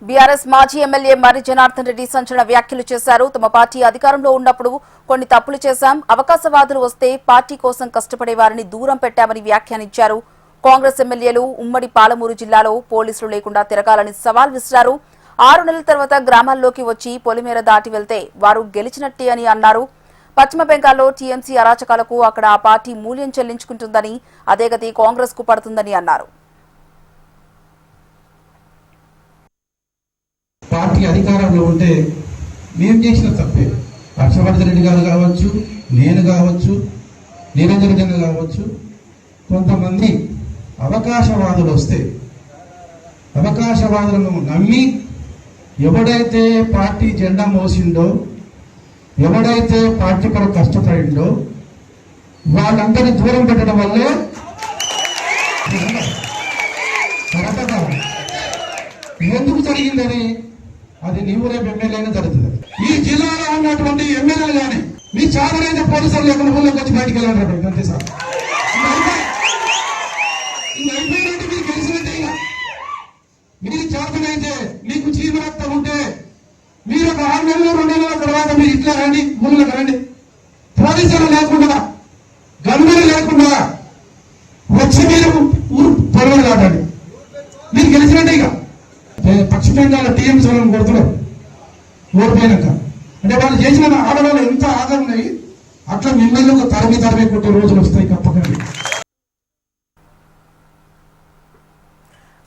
BRS మాజీ MLA మర్రి జనార్దన్ రెడ్డి సంచలన వ్యాఖ్యలు చేశారు. తమ పార్టీ అధికారంలో ఉన్నప్పుడు కొన్ని తప్పులు చేశాం, అవకాశవాదులు వస్తే పార్టీ కోసం కష్టపడే వారిని దూరం పెట్టామని వ్యాఖ్యానించారు. కాంగ్రెస్ ఎమ్మెల్యేలు ఉమ్మడి పాలమూరు జిల్లాలో పోలీసులు లేకుండా తిరగాలని సవాల్ విసిరారు. 6 నెలల తర్వాత గ్రామాల్లోకి వచ్చి పొలిమేర దాటి వెళ్తే వారు గెలిచినట్టే అని అన్నారు. పశ్చిమ బెంగాల్లో టీఎంసీ అరాచకాలకు అక్కడ ఆ పార్టీ మూల్యం చెల్లించుకుంటుందని, అదే గతి కాంగ్రెస్ కు పడుతుందని అన్నారు. పార్టీ అధికారంలో ఉంటే మేము చేసిన తప్పే. హర్షవర్ధన్ రెడ్డి గారు కావచ్చు, నేను కావచ్చు, నిరంజన్ రెడ్డి కావచ్చు, కొంతమంది అవకాశవాదులు వస్తే అవకాశవాదులను నమ్మి ఎవడైతే పార్టీ జెండా మోసిండో, ఎవడైతే పార్టీ కొరకు కష్టపడిండో వాళ్ళందరినీ దూరం పెట్టడం వల్లే ఎందుకు జరిగిందని అది నీవు రేపు ఎమ్మెల్యేనే జరుగుతుంది. ఈ జిల్లాలో ఉన్నటువంటి ఎమ్మెల్యేలు కానీ మీ చాదరైతే పోలీసులు లేకుండా ఊళ్ళోకి వచ్చి బయటికి వెళ్ళాలంటే అంతే సార్. అయిపోయినట్టు మీరు గెలిచినట్టే. మీరు చాదనైతే మీకు చీమరక్తం ఉంటే మీరు ఒక 6 నెలలు 2 నెలల తర్వాత మీరు ఇట్లా రండి, ఊళ్ళోకి రండి. పోలీసులు లేకుండా, గన్మెలు లేకుండా వచ్చి మీరు ఊరు పొడవలు ఆడండి, మీరు గెలిచినట్టే. ఇక పశ్చిమ బెంగాల్ టీఎంసీ వాళ్ళని కొడుతున్నారు ఓడిపోయినాక. అంటే వాళ్ళు చేసిన ఆడవాళ్ళు ఎంత ఆదరణ ఉన్నాయి, అట్లా మిమ్మల్ని ఒక తరమి కొట్టే రోజులు వస్తాయి తప్పకండి.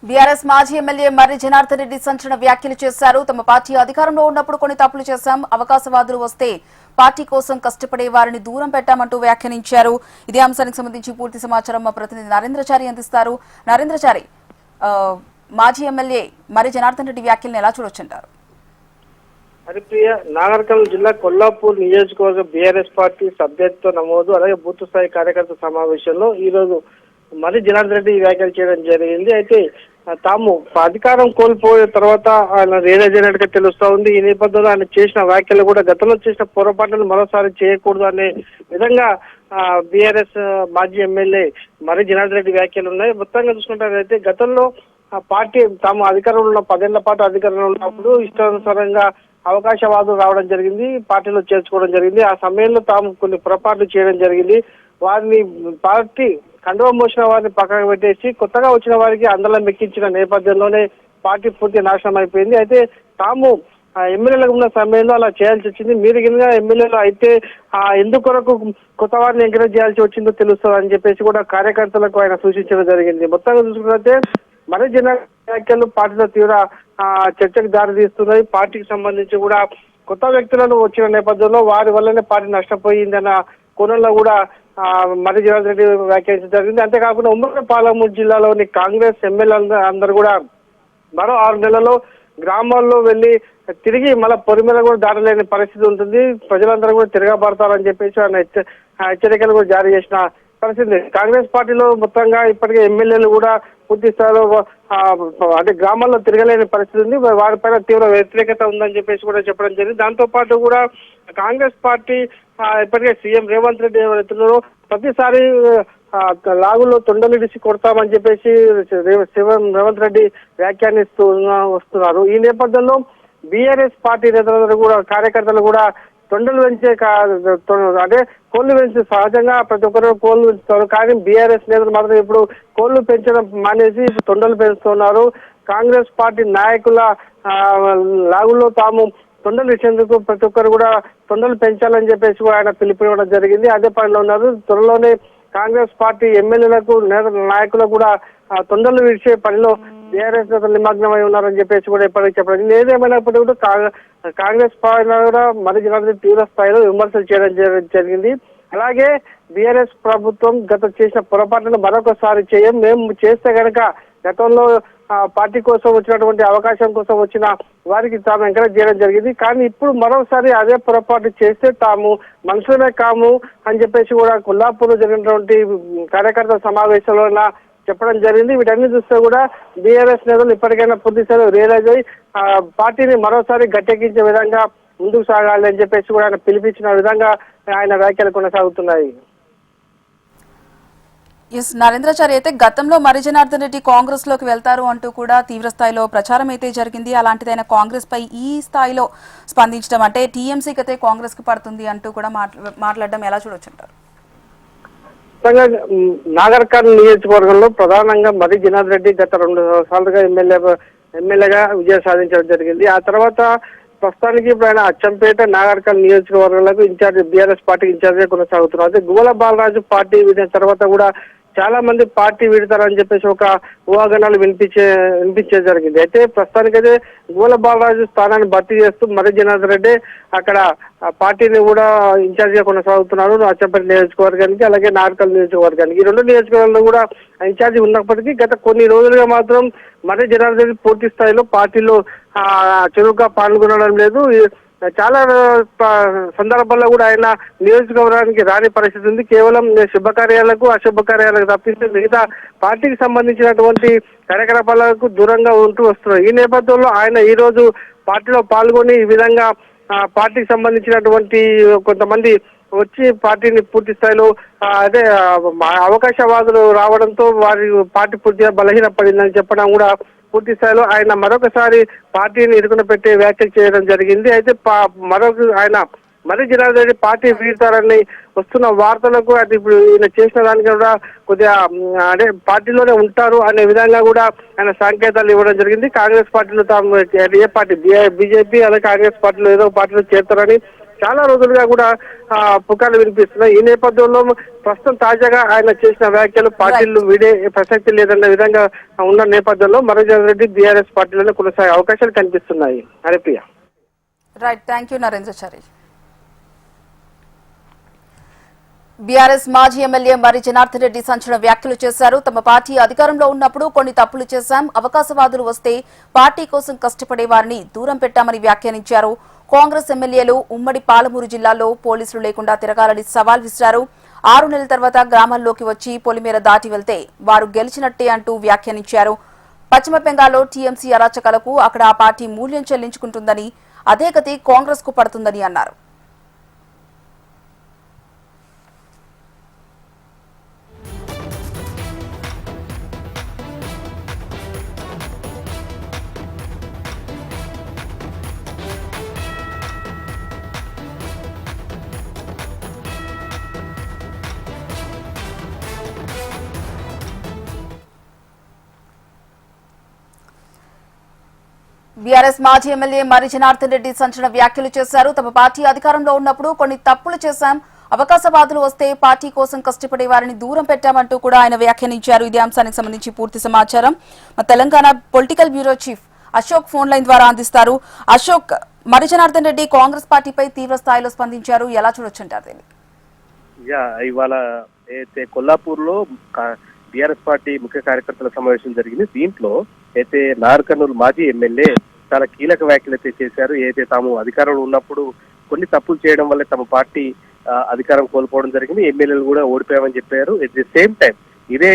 బీఆర్ఎస్ మాజీ ఎమ్మెల్యే మర్రి జనార్దన్ రెడ్డి సంచలన వ్యాఖ్యలు చేశారు. తమ పార్టీ అధికారంలో ఉన్నప్పుడు కొన్ని తప్పులు చేశాం, అవకాశవాదులు వస్తే పార్టీ కోసం కష్టపడే వారిని దూరం పెట్టామంటూ వ్యాఖ్యానించారు. ఇదే అంశానికి సంబంధించి పూర్తి సమాచారం మా ప్రతినిధి నరేంద్రచారి అందిస్తారు. నరేంద్రచారి, మాజీ ఎమ్మెల్యే మర్రి జనార్దన్ రెడ్డి వ్యాఖ్యలను ఎలా చూడొచ్చంటారు? హరిప్రియ, నాగర్కర్నూలు జిల్లా కొల్లాపూర్ నియోజకవర్గ బీఆర్ఎస్ పార్టీ సభ్యత్వ నమోదు అలాగే బూత్ స్థాయి కార్యకర్త సమావేశంలో ఈ రోజు మర్రి జనార్దన్ రెడ్డి వ్యాఖ్యలు చేయడం జరిగింది. అయితే తాము అధికారం కోల్పోయిన తర్వాత ఆయన రియలైజ్ అయినట్టుగా తెలుస్తా ఉంది. ఈ నేపథ్యంలో ఆయన చేసిన వ్యాఖ్యలు కూడా గతంలో చేసిన పొరపాట్లను మరోసారి చేయకూడదు అనే విధంగా బీఆర్ఎస్ మాజీ ఎమ్మెల్యే మర్రి జనార్దన్ రెడ్డి వ్యాఖ్యలు ఉన్నాయి. మొత్తంగా చూసుకుంటారైతే గతంలో ఆ పార్టీ తాము అధికారంలో ఉన్న 10 ఏళ్ల పాటు అధికారంలో ఉన్నప్పుడు ఇష్టానుసారంగా అవకాశవాదులు రావడం జరిగింది, పార్టీలో చేర్చుకోవడం జరిగింది. ఆ సమయంలో తాము కొన్ని పొరపాట్లు చేయడం జరిగింది. వారిని పార్టీ కండువ మోసిన వారిని పక్కకు పెట్టేసి కొత్తగా వచ్చిన వారికి అందలం ఎక్కించిన నేపథ్యంలోనే పార్టీ పూర్తి నాశనం అయిపోయింది. అయితే తాము ఎమ్మెల్యేలకు ఉన్న సమయంలో అలా చేయాల్సి వచ్చింది. మీరు కింద ఎమ్మెల్యేలు అయితే ఎందుకొరకు కొత్త వారిని ఎంకరేజ్ చేయాల్సి వచ్చిందో తెలుస్తుంది అని చెప్పేసి కూడా కార్యకర్తలకు ఆయన సూచించడం జరిగింది. మొత్తంగా చూసుకున్నట్లయితే మర్రి జనార్దన్ వ్యాఖ్యలు పార్టీలో తీవ్ర చర్చకు దారితీస్తున్నాయి. పార్టీకి సంబంధించి కూడా కొత్త వ్యక్తులను వచ్చిన నేపథ్యంలో వారి వల్లనే పార్టీ నష్టపోయిందన్న కోణంలో కూడా మర్రి జనార్దన్ రెడ్డి వ్యాఖ్యానించడం జరిగింది. అంతేకాకుండా ఉమ్మడి పాలమూరు జిల్లాలోని కాంగ్రెస్ ఎమ్మెల్యేలు అందరూ కూడా మరో 6 నెలల్లో గ్రామాల్లో వెళ్లి తిరిగి మళ్ళీ పొలిమేర కూడా దాటలేని పరిస్థితి ఉంటుంది, ప్రజలందరూ కూడా తిరగబడతారని చెప్పేసి ఆయన హెచ్చరికలు కూడా జారీ చేసిన పరిస్థితి. కాంగ్రెస్ పార్టీలో మొత్తంగా ఇప్పటికే ఎమ్మెల్యేలు కూడా పూర్తి స్థాయిలో అంటే గ్రామాల్లో తిరగలేని పరిస్థితి ఉంది, వారిపైన తీవ్ర వ్యతిరేకత ఉందని చెప్పేసి కూడా చెప్పడం జరిగింది. దాంతో పాటు కూడా కాంగ్రెస్ పార్టీ ఇప్పటికే సీఎం రేవంత్ రెడ్డి ఎవరైతున్నారో ప్రతిసారి లాగుల్లో తొండలిడిసి కొడతామని చెప్పేసి రేవంత్ రెడ్డి వ్యాఖ్యానిస్తూ వస్తున్నారు. ఈ నేపథ్యంలో బీఆర్ఎస్ పార్టీ నేతలందరూ కూడా కార్యకర్తలు కూడా తొండలు పెంచే అంటే కోళ్లు పెంచే సహజంగా ప్రతి ఒక్కరు కోళ్లు పెంచుతారు, కానీ బీఆర్ఎస్ నేతలు మాత్రం ఇప్పుడు కోళ్లు పెంచడం మానేసి తొండలు పెంచుతున్నారు. కాంగ్రెస్ పార్టీ నాయకుల లాగుల్లో తాము తొండలు ఇచ్చేందుకు ప్రతి ఒక్కరు కూడా తొండలు పెంచాలని చెప్పేసి కూడా ఆయన పిలుపునివ్వడం జరిగింది. అదే పనిలో ఉన్నారు. త్వరలోనే కాంగ్రెస్ పార్టీ ఎమ్మెల్యేలకు నాయకులకు కూడా తొండలు విడిచే పనిలో బీఆర్ఎస్ నేతలు నిమగ్నమై ఉన్నారని చెప్పేసి కూడా ఇప్పటికీ చెప్పడం. ఏదేమైనప్పటికీ కూడా కాంగ్రెస్ పార్టీ కూడా మర్రి జనార్దన్ రెడ్డి తీవ్ర స్థాయిలో విమర్శలు చేయడం జరిగింది. అలాగే బీఆర్ఎస్ ప్రభుత్వం గత చేసిన పొరపాట్లను మరొకసారి మేము చేస్తే కనుక గతంలో పార్టీ కోసం వచ్చినటువంటి అవకాశం కోసం వచ్చిన వారికి తాము ఎంకరేజ్ చేయడం జరిగింది, కానీ ఇప్పుడు మరోసారి అదే పొరపాటు చేస్తే తాము మనుషులమే కాము అని చెప్పేసి కూడా కొల్లాపూర్ జరిగినటువంటి కార్యకర్త సమావేశంలో చెప్పడం జరిగింది. వీటన్ని చూస్తే కూడా బీఆర్ఎస్ నేతలు ఇప్పటికైనా పూర్తి స్థాయిలో రియలైజ్ అయ్యి పార్టీని మరోసారి గట్టెక్కించే విధంగా ముందుకు సాగాలి అని చెప్పేసి కూడా ఆయన పిలిపించిన విధంగా ఆయన వ్యాఖ్యలు కొనసాగుతున్నాయి. ఎస్ నరేంద్రాచారి, అయితే గతంలో మరి జనార్దన్ రెడ్డి కాంగ్రెస్ లోకి వెళ్తారు అంటూ కూడా తీవ్ర స్థాయిలో ప్రచారం అయితే జరిగింది. అలాంటిదైనా కాంగ్రెస్ పై ఈ స్థాయిలో స్పందించడం అంటే టీఎంసీకి అయితే కాంగ్రెస్ కి పడుతుంది అంటూ కూడా మాట్లాడడం ఎలా చూడొచ్చుంటారు? నాగర్కర్ నియోజకవర్గంలో ప్రధానంగా మరి జనార్దన్ రెడ్డి గత 2 సంవత్సరాలుగా ఎమ్మెల్యేగా విజయం సాధించడం జరిగింది. ఆ తర్వాత ప్రస్తుతానికి ఇప్పుడు ఆయన అచ్చంపేట నాగర్కర్ నియోజకవర్గాలకు ఇన్ఛార్జ్, బీఆర్ఎస్ పార్టీకి ఇన్ఛార్జ్ గా కొనసాగుతున్నారు. అయితే గువ్వల బాలరాజు పార్టీ వీడిన తర్వాత కూడా చాలా మంది పార్టీ వీడతారని చెప్పేసి ఒక ఊహాగానాలు వినిపించే జరిగింది. అయితే ప్రస్తుతానికైతే గువ్వల బాలరాజు స్థానాన్ని భర్తీ చేస్తూ మరి జనార్దన్ రెడ్డి అక్కడ పార్టీని కూడా ఇన్ఛార్జ్ గా కొనసాగుతున్నారు. అచ్చంపేట నియోజకవర్గానికి అలాగే నాగర్కర్ నియోజకవర్గానికి. ఈ 2 నియోజకవర్గాల్లో కూడా ఇన్ఛార్జి ఉన్నప్పటికీ గత కొన్ని రోజులుగా మాత్రం మరి జనార్దన్ రెడ్డి పూర్తి స్థాయిలో పార్టీలో చురుగ్గా పాల్గొనడం లేదు. చాలా సందర్భాల్లో కూడా ఆయన నియోజకవర్గానికి రాని పరిస్థితి ఉంది. కేవలం శుభకార్యాలకు, అశుభకార్యాలకు తప్పిస్తే మిగతా పార్టీకి సంబంధించినటువంటి కార్యకలాపాలకు దూరంగా ఉంటూ వస్తున్నారు. ఈ నేపథ్యంలో ఆయన ఈ రోజు పార్టీలో పాల్గొని ఈ విధంగా పార్టీకి సంబంధించినటువంటి కొంతమంది వచ్చి పార్టీని పూర్తి స్థాయిలో అదే అవకాశవాదులు రావడంతో వారి పార్టీ పూర్తిగా బలహీనపడిందని చెప్పడం కూడా పూర్తి స్థాయిలో ఆయన మరొకసారి పార్టీని ఇరుకున పెట్టే వ్యాఖ్యలు చేయడం జరిగింది. అయితే ఆయన మరి జనార్దన్ రెడ్డి పార్టీ వీడతారని వస్తున్న వార్తలకు అది ఇప్పుడు ఈయన చేసిన దానికి కూడా కొద్దిగా అదే పార్టీలోనే ఉంటారు అనే విధంగా కూడా ఆయన సంకేతాలు ఇవ్వడం జరిగింది. కాంగ్రెస్ పార్టీలో తాము ఏ పార్టీ బీజేపీ అలాగే కాంగ్రెస్ పార్టీలో ఏదో పార్టీలో చేరుతారని చాలా రోజులుగా కూడా పుకార్లు వినిపిస్తున్నాయి. ఈ నేపథ్యంలో ప్రస్తుతం తాజాగా ఆయన చేసిన వ్యాఖ్యలు పార్టీలు వీడే ప్రసక్తి లేదన్న విధంగా ఉన్న నేపథ్యంలో మరి జనార్దన్ రెడ్డి బీఆర్ఎస్ పార్టీలోనే కొనసాగే అవకాశాలు కనిపిస్తున్నాయి. Haripriya. Right, thank you Narendrachari. BRS మాజీ ఎమ్మెల్యే మరి జనార్దన్ రెడ్డి సంచలన వ్యాఖ్యలు చేశారు. తమ పార్టీ అధికారంలో ఉన్నప్పుడు కొన్ని తప్పులు చేశాం, అవకాశవాదులు వస్తే పార్టీ కోసం కష్టపడే వారిని దూరం పెట్టామని వ్యాఖ్యానించారు. కాంగ్రెస్ ఎమ్మెల్యేలు ఉమ్మడి పాలమూరు జిల్లాలో పోలీసులు లేకుండా తిరగాలని సవాల్ విసిరారు. 6 నెలల తర్వాత గ్రామాల్లోకి వచ్చి పొలిమేర దాటి వెళ్తే వారు గెలిచినట్టే అంటూ వ్యాఖ్యానించారు. పశ్చిమ బెంగాల్లో టీఎంసీ అరాచకాలకు అక్కడ ఆ పార్టీ మూల్యం చెల్లించుకుంటుందని, అదే గతి కాంగ్రెస్ కు పడుతుందని అన్నారు. బీఆర్ఎస్ మాజీ ఎమ్మెల్యే మరి జనార్దన్ రెడ్డి సంచలన వ్యాఖ్యలు చేశారు. తమ పార్టీ అధికారంలో ఉన్నప్పుడు కొన్ని తప్పులు చేశాం, అవకాశవాదులు వస్తే పార్టీ కోసం కష్టపడే వారిని దూరం పెట్టామంటూ కూడా ఆయన వ్యాఖ్యానించారు. ఇదే అంశానికి సంబంధించి పూర్తి సమాచారం మా Telangana political bureau chief Ashok phone line ద్వారా అందిస్తారు. అశోక్, మరి జనార్దన్ రెడ్డి కాంగ్రెస్ పార్టీపై తీవ్ర స్థాయిలో స్పందించారు, ఎలా చూడొచ్చుంటారు? ఇవాళ అయితే కొల్లాపూర్ లో బీఆర్ఎస్ పార్టీ ముఖ్య కార్యకర్తల సమావేశం జరిగింది. దీంట్లో అయితే నాగర్కర్నూలు మాజీ ఎమ్మెల్యే చాలా కీలక వ్యాఖ్యలు అయితే చేశారు. అయితే తాము అధికారంలో ఉన్నప్పుడు కొన్ని తప్పులు చేయడం వల్ల తమ పార్టీ అధికారం కోల్పోవడం జరిగింది, ఎమ్మెల్యేలు కూడా ఓడిపోయామని చెప్పారు. ఎట్ ది సేమ్ టైం ఇదే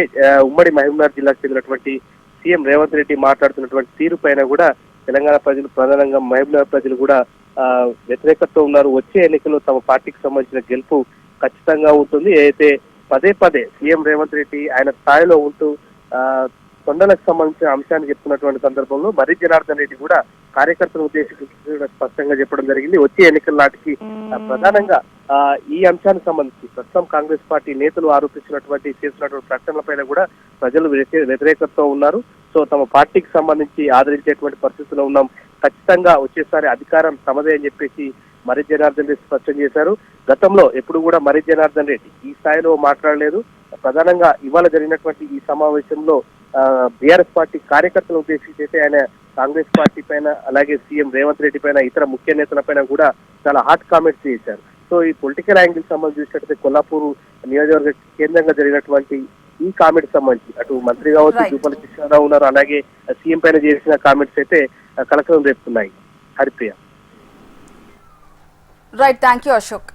ఉమ్మడి మహబూబ్నగర్ జిల్లాకు చెందినటువంటి సీఎం రేవంత్ రెడ్డి మాట్లాడుతున్నటువంటి తీరు పైన కూడా తెలంగాణ ప్రజలు, ప్రధానంగా మహబూబ్నగర్ ప్రజలు కూడా వ్యతిరేకతతో ఉన్నారు. వచ్చే ఎన్నికల్లో తమ పార్టీకి సంబంధించిన గెలుపు ఖచ్చితంగా ఉంటుంది. అయితే పదే సీఎం రేవంత్ రెడ్డి ఆయన స్థాయిలో ఉంటూ కొండలకు సంబంధించిన అంశాన్ని చెప్తున్నటువంటి సందర్భంలో మరి జనార్దన్ రెడ్డి కూడా కార్యకర్తలను ఉద్దేశించి స్పష్టంగా చెప్పడం జరిగింది. వచ్చే ఎన్నికల నాటికి ప్రధానంగా ఈ అంశానికి సంబంధించి ప్రస్తుతం కాంగ్రెస్ పార్టీ నేతలు చేస్తున్నటువంటి ప్రకటనలపైన కూడా ప్రజలు వ్యతిరేకతతో ఉన్నారు. సో తమ పార్టీకి సంబంధించి ఆదరించేటువంటి పరిస్థితుల్లో ఉన్నాం, ఖచ్చితంగా వచ్చేసారి అధికారం తమదే అని చెప్పేసి మరి జనార్దన్ రెడ్డి స్పష్టం చేశారు. గతంలో ఎప్పుడు కూడా మరి జనార్దన్ రెడ్డి ఈ స్థాయిలో మాట్లాడలేదు. ప్రధానంగా ఇవాళ జరిగినటువంటి ఈ సమావేశంలో బీఆర్ఎస్ పార్టీ కార్యకర్తలను ఉద్దేశించి అయితే ఆయన కాంగ్రెస్ పార్టీ పైన అలాగే సీఎం రేవంత్ రెడ్డి పైన ఇతర ముఖ్య నేతల పైన కూడా చాలా హాట్ కామెంట్స్ చేశారు. సో ఈ పొలిటికల్ యాంగిల్ సంబంధించి చూసినట్లయితే కొల్లాపూర్ నియోజకవర్గ కేంద్రంగా జరిగినటువంటి ఈ కామెంట్స్ సంబంధించి అటు మంత్రి కావచ్చు, జూపల్లి కృష్ణారావు ఉన్నారు, అలాగే సీఎం పైన చేసిన కామెంట్స్ అయితే కలకలం రేపుతున్నాయి. Haripriya. Right, thank you Ashok.